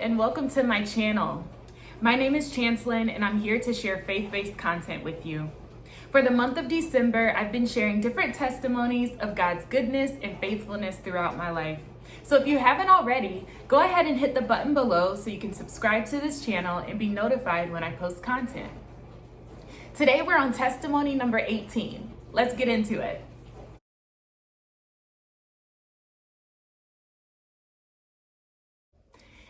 and welcome to my channel. My name is Chancelyn and I'm here to share faith-based content with you. For the month of December, I've been sharing different testimonies of God's goodness and faithfulness throughout my life. So if you haven't already, go ahead and hit the button below so you can subscribe to this channel and be notified when I post content. Today we're on testimony number 18. Let's get into it.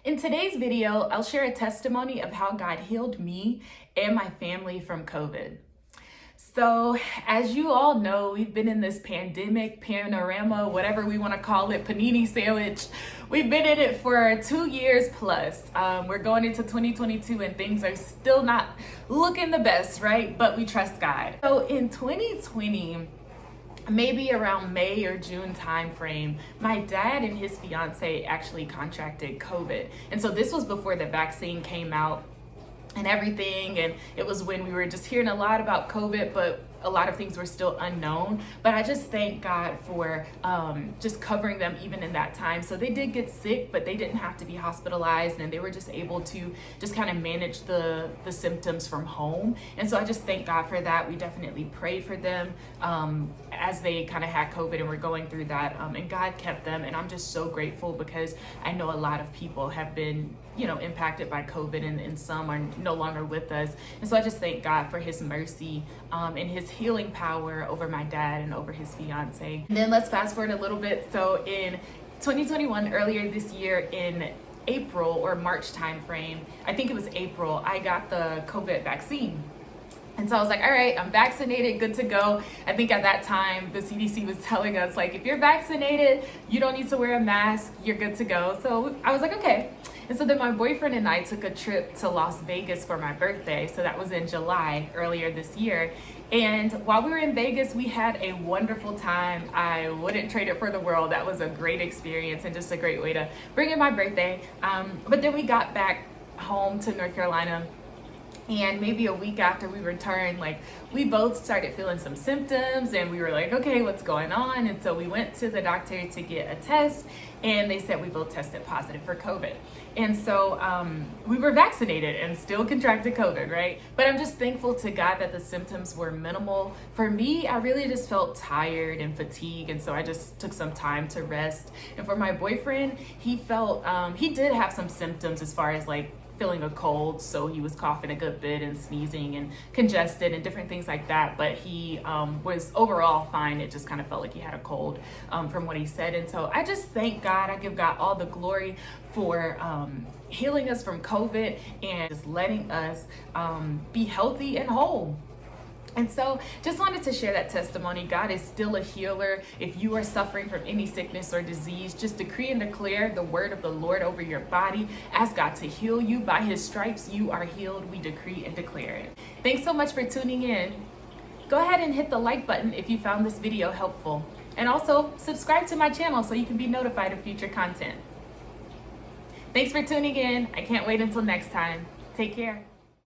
In today's video, I'll share a testimony of how God healed me and my family from COVID. So, as you all know, we've been in this pandemic, panorama, whatever we want to call it, panini sandwich. We've been in it for 2 years plus. We're going into 2022 and things are still not looking the best, right? But we trust God. So in 2020, maybe around May or June timeframe, my dad and his fiance actually contracted COVID. And so this was before the vaccine came out and everything. And it was when we were just hearing a lot about COVID, but a lot of things were still unknown. But I just thank God for just covering them even in that time. So they did get sick, but they didn't have to be hospitalized, and they were just able to just kind of manage the symptoms from home. And so I just thank God for that. We definitely prayed for them as they kind of had COVID and were going through that, and God kept them. And I'm just so grateful because I know a lot of people have been, impacted by COVID, and some are no longer with us. And so I just thank God for his mercy and his healing power over my dad and over his fiance. And then let's fast forward a little bit. So in 2021, earlier this year in April or March timeframe, I think it was April, I got the COVID vaccine. And so I was like, all right, I'm vaccinated, good to go. I think at that time, the CDC was telling us, like, if you're vaccinated, you don't need to wear a mask, you're good to go. So I was like, okay. And so then my boyfriend and I took a trip to Las Vegas for my birthday. So that was in July, earlier this year. And while we were in Vegas, we had a wonderful time. I wouldn't trade it for the world. That was a great experience and just a great way to bring in my birthday. But then we got back home to North Carolina. And maybe a week after we returned, we both started feeling some symptoms, and we were like, okay, what's going on? And so we went to the doctor to get a test, and they said we both tested positive for COVID. And so we were vaccinated and still contracted COVID, right? But I'm just thankful to God that the symptoms were minimal. For me, I really just felt tired and fatigued, and so I just took some time to rest. And for my boyfriend, he felt, he did have some symptoms as far as feeling a cold, so he was coughing a good bit and sneezing and congested and different things like that, but he was overall fine. It just kind of felt like he had a cold from what he said. And so I just thank God. I give God all the glory for healing us from COVID and just letting us be healthy and whole. And so just wanted to share that testimony. God is still a healer. If you are suffering from any sickness or disease, just decree and declare the word of the Lord over your body. Ask God to heal you. By his stripes, you are healed. We decree and declare it. Thanks so much for tuning in. Go ahead and hit the like button if you found this video helpful. And also subscribe to my channel so you can be notified of future content. Thanks for tuning in. I can't wait until next time. Take care.